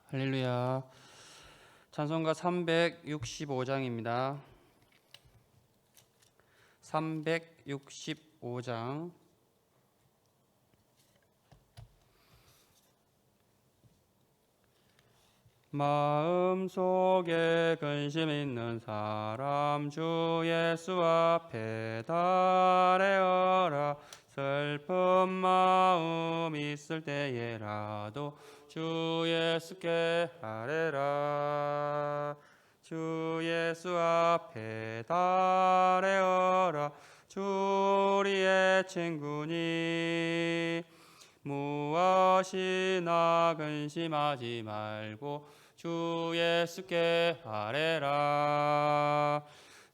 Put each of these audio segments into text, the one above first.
할렐루야. 찬송가 365장입니다. 365장. 마음속에 근심 있는 사람 주 예수 앞에 달래어라. 슬픈 마음 있을 때에라도 주 예수께 아뢰라. 주 예수 앞에 달래어라. 주 우리의 친구니 무엇이나 근심하지 말고 주 예수께 아뢰라.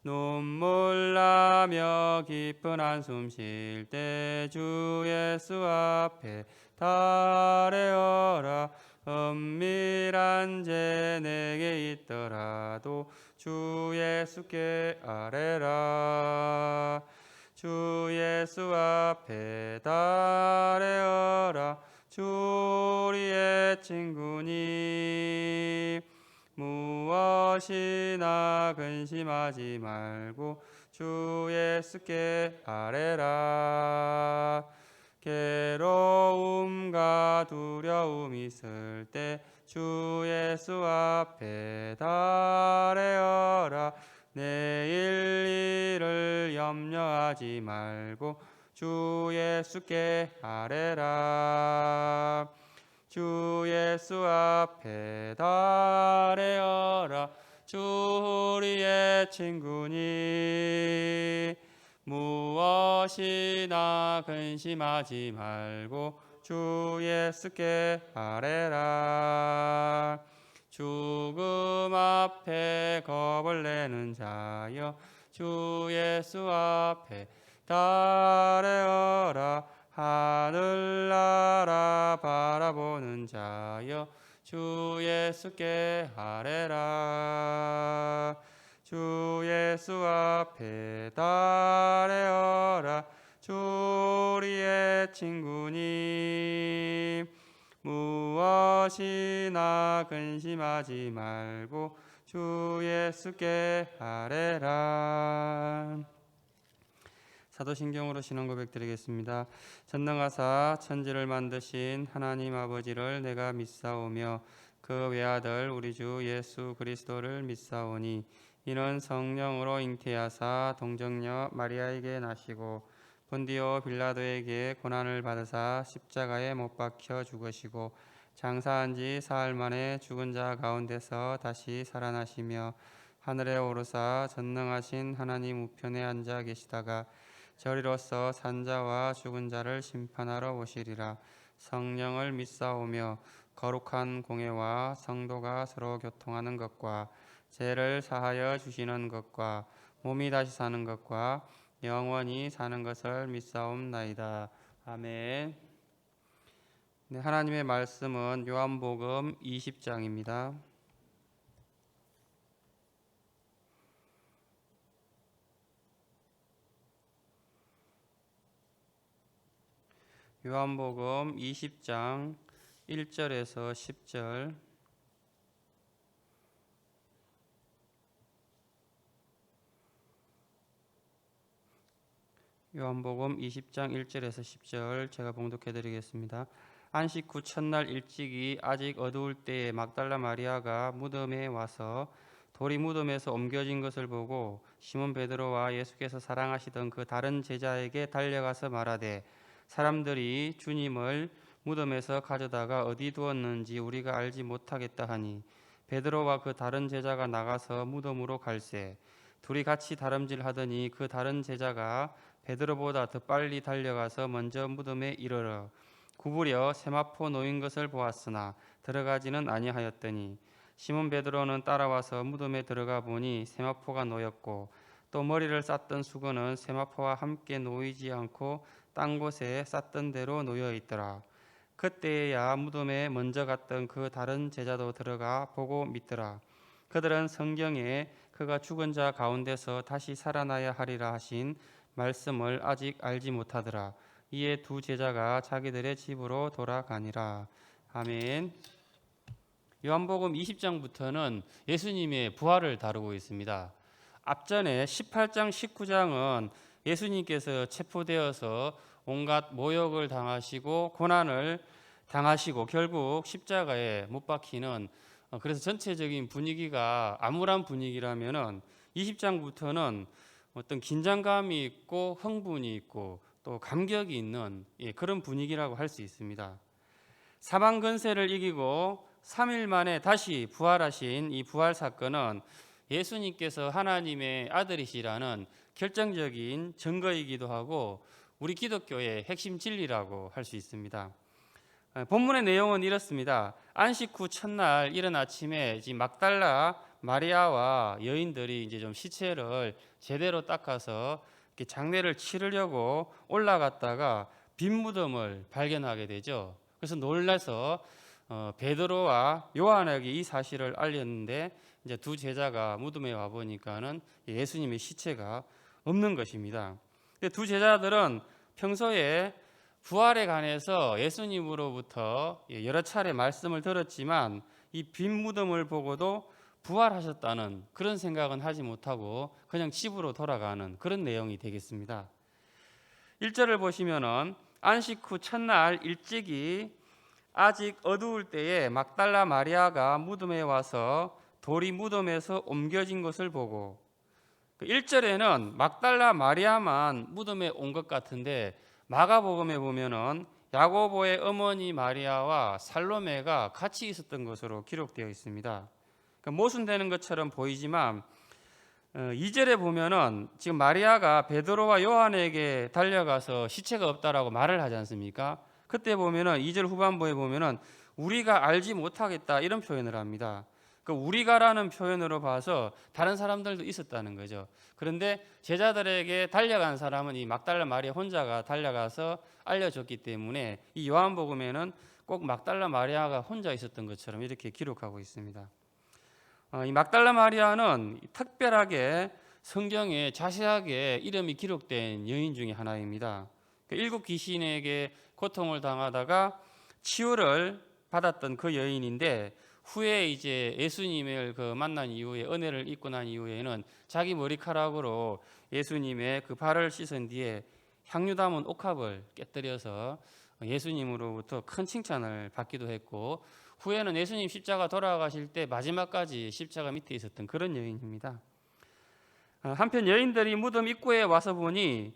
눈물 나며 깊은 한숨 쉴 때 주 예수 앞에 달래어라. 은밀한 죄 내게 있더라도 주 예수께 아뢰라. 주 예수 앞에 달래어라. 주 우리의 친구니 무엇이나 근심하지 말고 주 예수께 아뢰라. 괴로움과 두려움 있을 때 주 예수 앞에 달래어라. 내일 일을 염려하지 말고 주 예수께 아뢰라. 주 예수 앞에 달래어라. 주 우리의 친구니 무엇이나 근심하지 말고 주 예수께 아뢰라. 죽음 앞에 겁을 내는 자여 주 예수 앞에 달래어라. 하늘나라 바라보는 자여 주 예수께 아뢰라. 주 예수 앞에 달래어라. 주 우리의 친구니 무엇이나 근심하지 말고 주 예수께 아뢰라. 사도신경으로 신앙 고백드리겠습니다. 전능하사 천지를 만드신 하나님 아버지를 내가 믿사오며 그 외아들 우리 주 예수 그리스도를 믿사오니 이는 성령으로 잉태하사 동정녀 마리아에게 나시고 본디오 빌라도에게 고난을 받으사 십자가에 못 박혀 죽으시고 장사한 지 사흘 만에 죽은 자 가운데서 다시 살아나시며 하늘에 오르사 전능하신 하나님 우편에 앉아 계시다가 저리로서 산자와 죽은 자를 심판하러 오시리라. 성령을 믿사오며 거룩한 공회와 성도가 서로 교통하는 것과 죄를 사하여 주시는 것과 몸이 다시 사는 것과 영원히 사는 것을 믿사옵나이다. 아멘. 네, 하나님의 말씀은 요한복음 20장입니다. 요한복음 20장 1절에서 10절. 요한복음 20장 1절에서 10절 제가 봉독해 드리겠습니다. 안식 후 첫날 일찍이 아직 어두울 때에 막달라 마리아가 무덤에 와서 돌이 무덤에서 옮겨진 것을 보고 시몬 베드로와 예수께서 사랑하시던 그 다른 제자에게 달려가서 말하되 사람들이 주님을 무덤에서 가져다가 어디 두었는지 우리가 알지 못하겠다 하니 베드로와 그 다른 제자가 나가서 무덤으로 갈새 둘이 같이 다름질하더니 그 다른 제자가 베드로보다 더 빨리 달려가서 먼저 무덤에 이르러 구부려 세마포 놓인 것을 보았으나 들어가지는 아니하였더니 시몬 베드로는 따라와서 무덤에 들어가 보니 세마포가 놓였고 또 머리를 쌌던 수건은 세마포와 함께 놓이지 않고 딴 곳에 쌌던 대로 놓여 있더라. 그때야 무덤에 먼저 갔던 그 다른 제자도 들어가 보고 믿더라. 그들은 성경에 그가 죽은 자 가운데서 다시 살아나야 하리라 하신 말씀을 아직 알지 못하더라. 이에 두 제자가 자기들의 집으로 돌아가니라. 아멘. 요한복음 20장부터는 예수님의 부활을 다루고 있습니다. 앞전에 18장, 19장은 예수님께서 체포되어서 온갖 모욕을 당하시고 고난을 당하시고 결국 십자가에 못 박히는, 그래서 전체적인 분위기가 암울한 분위기라면은 20장부터는 어떤 긴장감이 있고 흥분이 있고 또 감격이 있는 그런 분위기라고 할 수 있습니다. 사망 권세를 이기고 3일 만에 다시 부활하신 이 부활 사건은 예수님께서 하나님의 아들이시라는 결정적인 증거이기도 하고 우리 기독교의 핵심 진리라고 할 수 있습니다. 본문의 내용은 이렇습니다. 안식 후 첫날 이른 아침에 막달라 마리아와 여인들이 이제 좀 시체를 제대로 닦아서 이렇게 장례를 치르려고 올라갔다가 빈 무덤을 발견하게 되죠. 그래서 놀라서 베드로와 요한에게 이 사실을 알렸는데 이제 두 제자가 무덤에 와 보니까는 예수님의 시체가 없는 것입니다. 두 제자들은 평소에 부활에 관해서 예수님으로부터 여러 차례 말씀을 들었지만 이 빈 무덤을 보고도 부활하셨다는 그런 생각은 하지 못하고 그냥 집으로 돌아가는 그런 내용이 되겠습니다. 1절을 보시면은 안식 후 첫날 일찍이 아직 어두울 때에 막달라 마리아가 무덤에 와서 돌이 무덤에서 옮겨진 것을 보고, 1절에는 막달라 마리아만 무덤에 온 것 같은데 마가복음에 보면은 야고보의 어머니 마리아와 살로메가 같이 있었던 것으로 기록되어 있습니다. 모순되는 것처럼 보이지만 2절에 보면은 지금 마리아가 베드로와 요한에게 달려가서 시체가 없다라고 말을 하지 않습니까? 그때 보면은 2절 후반부에 보면은 우리가 알지 못하겠다 이런 표현을 합니다. 그 우리가라는 표현으로 봐서 다른 사람들도 있었다는 거죠. 그런데 제자들에게 달려간 사람은 이 막달라 마리아 혼자가 달려가서 알려줬기 때문에 이 요한복음에는 꼭 막달라 마리아가 혼자 있었던 것처럼 이렇게 기록하고 있습니다. 이 막달라 마리아는 특별하게 성경에 자세하게 이름이 기록된 여인 중에 하나입니다. 7 귀신에게 고통을 당하다가 치유를 받았던 그 여인인데 후에 이제 예수님을 만난 이후에 은혜를 입고 난 이후에는 자기 머리카락으로 예수님의 그 발을 씻은 뒤에 향유 담은 옥합을 깨뜨려서 예수님으로부터 큰 칭찬을 받기도 했고 후에는 예수님 십자가 돌아가실 때 마지막까지 십자가 밑에 있었던 그런 여인입니다. 한편 여인들이 무덤 입구에 와서 보니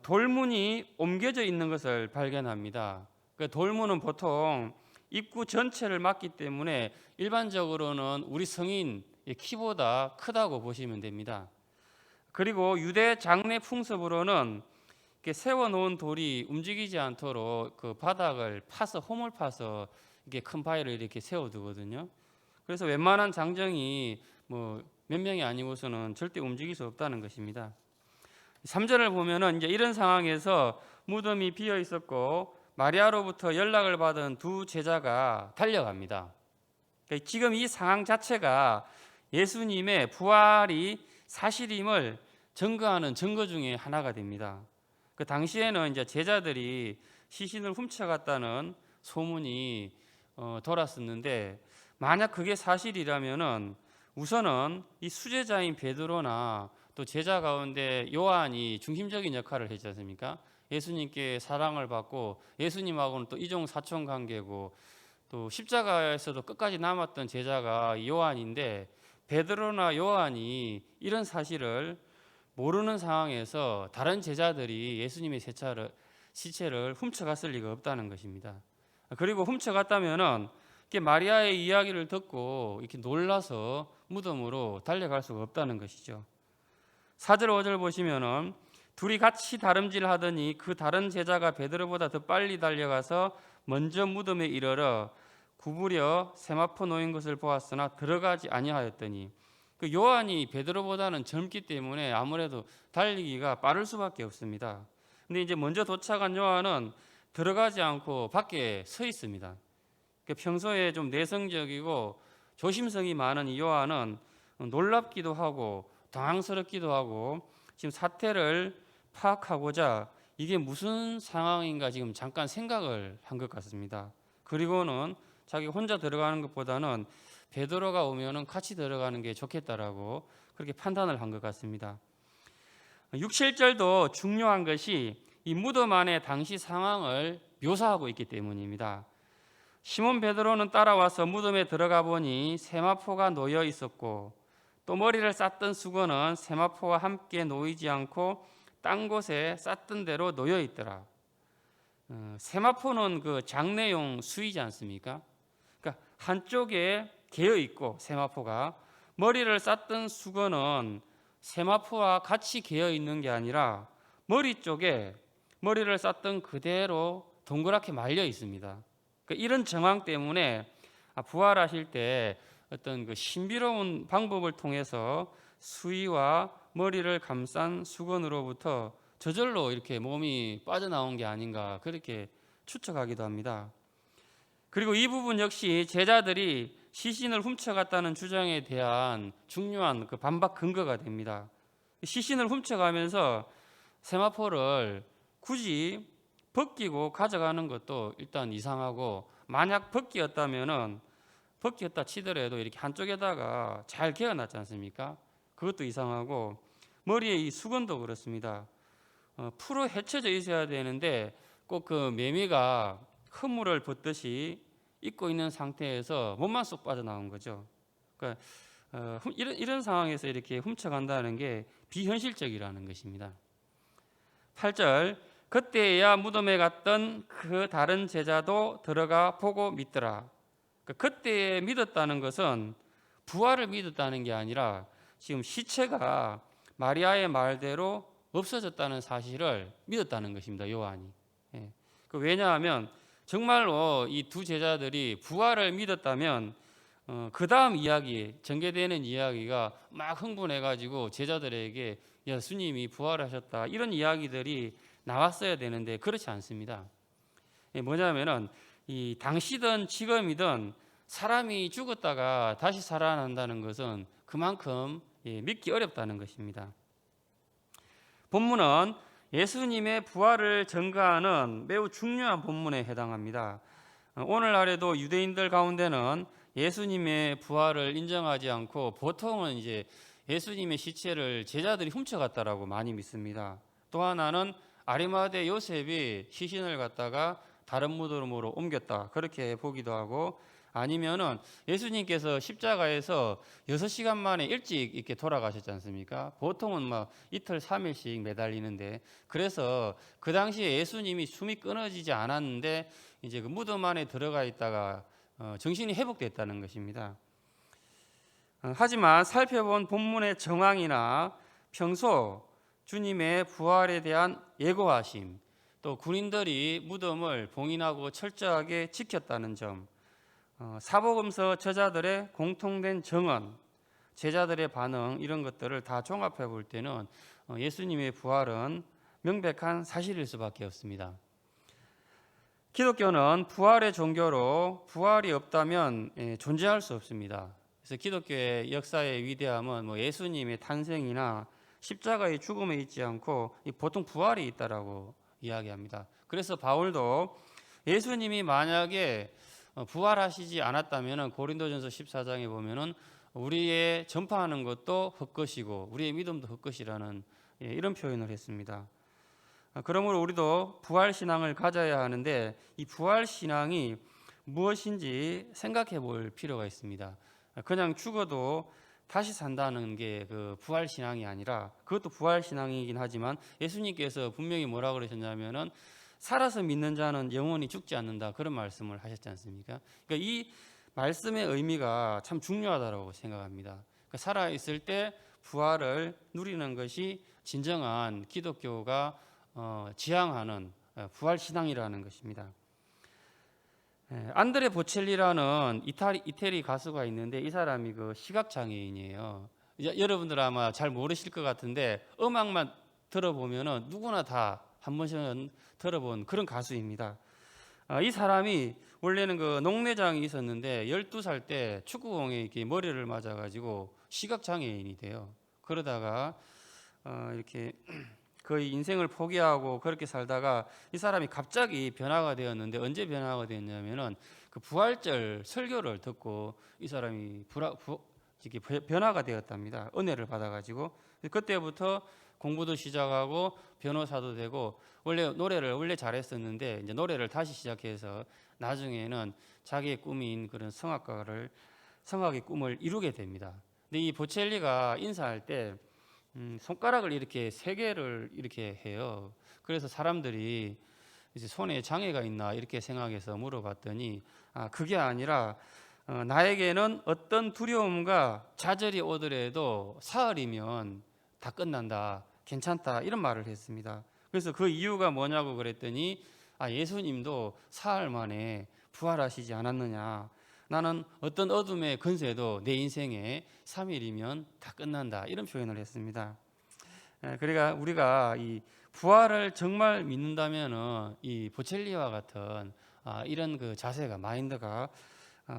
돌문이 옮겨져 있는 것을 발견합니다. 그 돌문은 보통 입구 전체를 막기 때문에 일반적으로는 우리 성인 키보다 크다고 보시면 됩니다. 그리고 유대 장례 풍습으로는 세워놓은 돌이 움직이지 않도록 그 바닥을 파서 홈을 파서 이렇게 큰 바위를 이렇게 세워두거든요. 그래서 웬만한 장정이 몇 명이 아니고서는 절대 움직일 수 없다는 것입니다. 3절을 보면은 이제 이런 상황에서 무덤이 비어 있었고 마리아로부터 연락을 받은 두 제자가 달려갑니다. 그러니까 지금 이 상황 자체가 예수님의 부활이 사실임을 증거하는 증거 중에 하나가 됩니다. 그 당시에는 이제 제자들이 시신을 훔쳐갔다는 소문이 돌았었는데 만약 그게 사실이라면은 우선은 이 수제자인 베드로나 또 제자 가운데 요한이 중심적인 역할을 했지 않습니까? 예수님께 사랑을 받고 예수님하고는 또 이종 사촌 관계고 또 십자가에서도 끝까지 남았던 제자가 요한인데 베드로나 요한이 이런 사실을 모르는 상황에서 다른 제자들이 예수님의 시체를 훔쳐갔을 리가 없다는 것입니다. 그리고 훔쳐갔다면은 마리아의 이야기를 듣고 이렇게 놀라서 무덤으로 달려갈 수가 없다는 것이죠. 4절 5절 보시면은 둘이 같이 다름질 하더니 그 다른 제자가 베드로보다 더 빨리 달려가서 먼저 무덤에 이르러 구부려 세마포 놓인 것을 보았으나 들어가지 아니하였더니, 그 요한이 베드로보다는 젊기 때문에 아무래도 달리기가 빠를 수밖에 없습니다. 근데 이제 먼저 도착한 요한은 들어가지 않고 밖에 서 있습니다. 평소에 좀 내성적이고 조심성이 많은 이 요한은 놀랍기도 하고 당황스럽기도 하고 지금 사태를 파악하고자 이게 무슨 상황인가 지금 잠깐 생각을 한 것 같습니다. 그리고는 자기 혼자 들어가는 것보다는 베드로가 오면은 같이 들어가는 게 좋겠다라고 그렇게 판단을 한 것 같습니다. 6, 7절도 중요한 것이 이 무덤 안의 당시 상황을 묘사하고 있기 때문입니다. 시몬 베드로는 따라와서 무덤에 들어가 보니 세마포가 놓여 있었고 또 머리를 쌌던 수건은 세마포와 함께 놓이지 않고 딴 곳에 쌌던 대로 놓여 있더라. 세마포는 그 장례용 수이지 않습니까? 그러니까 한쪽에 개어 있고 세마포가 머리를 쌌던 수건은 세마포와 같이 개어 있는 게 아니라 머리 쪽에 머리를 쌌던 그대로 동그랗게 말려 있습니다. 그러니까 이런 정황 때문에 부활하실 때 어떤 그 신비로운 방법을 통해서 수의와 머리를 감싼 수건으로부터 저절로 이렇게 몸이 빠져나온 게 아닌가 그렇게 추측하기도 합니다. 그리고 이 부분 역시 제자들이 시신을 훔쳐갔다는 주장에 대한 중요한 그 반박 근거가 됩니다. 시신을 훔쳐가면서 세마포를 굳이 벗기고 가져가는 것도 일단 이상하고, 만약 벗기었다 치더라도 이렇게 한쪽에다가 잘 개어놨지 않습니까? 그것도 이상하고, 머리에 이 수건도 그렇습니다. 풀어 헤쳐져 있어야 되는데 꼭 그 매미가 허물을 벗듯이 입고 있는 상태에서 몸만 쏙 빠져나온 거죠. 그러니까 이런 상황에서 이렇게 훔쳐간다는 게 비현실적이라는 것입니다. 8절, 그때야 무덤에 갔던 그 다른 제자도 들어가 보고 믿더라. 그때 믿었다는 것은 부활을 믿었다는 게 아니라 지금 시체가 마리아의 말대로 없어졌다는 사실을 믿었다는 것입니다. 요한이. 왜냐하면 정말로 이 두 제자들이 부활을 믿었다면 그 다음 이야기, 전개되는 이야기가 막 흥분해가지고 제자들에게 예수님이 부활하셨다 이런 이야기들이 나왔어야 되는데 그렇지 않습니다. 뭐냐면은 이 당시든 지금이든 사람이 죽었다가 다시 살아난다는 것은 그만큼 믿기 어렵다는 것입니다. 본문은 예수님의 부활을 전가하는 매우 중요한 본문에 해당합니다. 오늘날에도 유대인들 가운데는 예수님의 부활을 인정하지 않고 보통은 이제 예수님의 시체를 제자들이 훔쳐갔다라고 많이 믿습니다. 또 하나는 아리마대 요셉이 시신을 갖다가 다른 무덤으로 옮겼다 그렇게 보기도 하고, 아니면은 예수님께서 십자가에서 6시간 만에 일찍 이렇게 돌아가셨지 않습니까? 보통은 막 이틀 3일씩 매달리는데, 그래서 그 당시에 예수님이 숨이 끊어지지 않았는데 이제 그 무덤 안에 들어가 있다가 정신이 회복됐다는 것입니다. 하지만 살펴본 본문의 정황이나 평소 주님의 부활에 대한 예고하심, 또 군인들이 무덤을 봉인하고 철저하게 지켰다는 점, 사복음서 저자들의 공통된 정언, 제자들의 반응, 이런 것들을 다 종합해 볼 때는 예수님의 부활은 명백한 사실일 수밖에 없습니다. 기독교는 부활의 종교로 부활이 없다면 존재할 수 없습니다. 그래서 기독교의 역사의 위대함은 예수님의 탄생이나 십자가의 죽음에 있지 않고 보통 부활이 있다라고 이야기합니다. 그래서 바울도 예수님이 만약에 부활하시지 않았다면 고린도전서 14장에 보면은 우리의 전파하는 것도 헛것이고 우리의 믿음도 헛것이라는 이런 표현을 했습니다. 그러므로 우리도 부활 신앙을 가져야 하는데 이 부활 신앙이 무엇인지 생각해 볼 필요가 있습니다. 그냥 죽어도 다시 산다는 게 그 부활 신앙이 아니라, 그것도 부활 신앙이긴 하지만 예수님께서 분명히 뭐라 그러셨냐면은 살아서 믿는 자는 영원히 죽지 않는다 그런 말씀을 하셨지 않습니까? 그러니까 이 말씀의 의미가 참 중요하다고 생각합니다. 그러니까 살아 있을 때 부활을 누리는 것이 진정한 기독교가 지향하는 부활 신앙이라는 것입니다. 안드레 보첼리라는 이태리 가수가 있는데 이 사람이 그 시각 장애인이에요. 여러분들 아마 잘 모르실 것 같은데 음악만 들어보면은 누구나 다 한 번씩은 들어본 그런 가수입니다. 이 사람이 원래는 그 녹내장이 있었는데 12살 때 축구공에 이렇게 머리를 맞아가지고 시각 장애인이 돼요. 그러다가 이렇게 거의 인생을 포기하고 그렇게 살다가 이 사람이 갑자기 변화가 되었는데, 언제 변화가 되었냐면은 그 부활절 설교를 듣고 이 사람이 이렇게 변화가 되었답니다. 은혜를 받아가지고 그때부터 공부도 시작하고 변호사도 되고 노래를 원래 잘했었는데 이제 노래를 다시 시작해서 나중에는 자기의 꿈인 그런 성악의 꿈을 이루게 됩니다. 근데 이 보첼리가 인사할 때 손가락을 이렇게 세 개를 이렇게 해요. 그래서 사람들이 이제 손에 장애가 있나 이렇게 생각해서 물어봤더니 그게 아니라 나에게는 어떤 두려움과 좌절이 오더라도 사흘이면 다 끝난다, 괜찮다 이런 말을 했습니다. 그래서 그 이유가 뭐냐고 그랬더니 예수님도 사흘 만에 부활하시지 않았느냐, 나는 어떤 어둠의 근세도 내 인생에 3일이면 다 끝난다 이런 표현을 했습니다. 그러니까 우리가 이 부활을 정말 믿는다면은 이 보첼리와 같은 이런 그 자세가 마인드가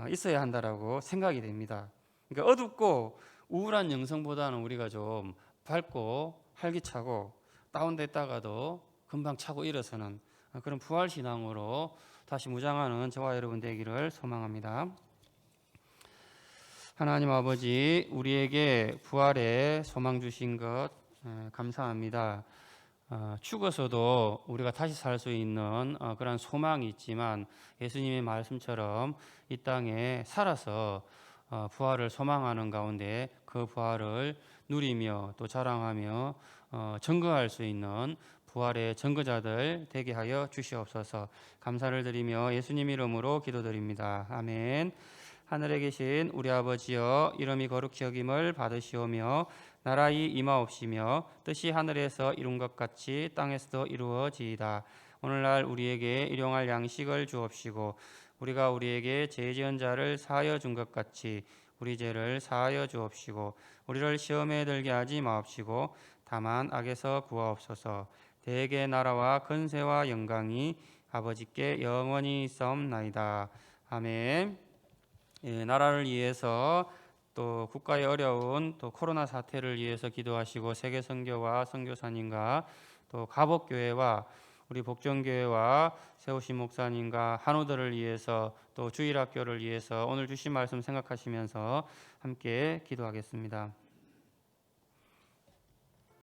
있어야 한다라고 생각이 됩니다. 그러니까 어둡고 우울한 영성보다는 우리가 좀 밝고 활기차고 다운됐다가도 금방 차고 일어서는 그런 부활 신앙으로 다시 무장하는 저와 여러분 되기를 소망합니다. 하나님 아버지, 우리에게 부활의 소망 주신 것 감사합니다. 죽어서도 우리가 다시 살 수 있는 그런 소망이 있지만 예수님의 말씀처럼 이 땅에 살아서 부활을 소망하는 가운데 그 부활을 누리며 또 자랑하며 증거할 수 있는 부활의 증거자들 되게 하여 주시옵소서. 감사를 드리며 예수님 이름으로 기도드립니다. 아멘. 하늘에 계신 우리 아버지여, 이름이 거룩히 여김을 받으시오며 나라의 임하옵시며 뜻이 하늘에서 이룬 것 같이 땅에서도 이루어지이다. 오늘날 우리에게 일용할 양식을 주옵시고 우리가 우리에게 죄 지은 자를 사하여 준 것 같이 우리 죄를 사하여 주옵시고 우리를 시험에 들게 하지 마옵시고 다만 악에서 구하옵소서. 대개 나라와 근세와 영광이 아버지께 영원히 있사옵나이다. 아멘. 나라를 위해서 또 국가의 어려운 또 코로나 사태를 위해서 기도하시고 세계 선교와 선교사님과 또 가복교회와 우리 복정교회와 세우신 목사님과 한우들을 위해서 또 주일학교를 위해서 오늘 주신 말씀 생각하시면서 함께 기도하겠습니다.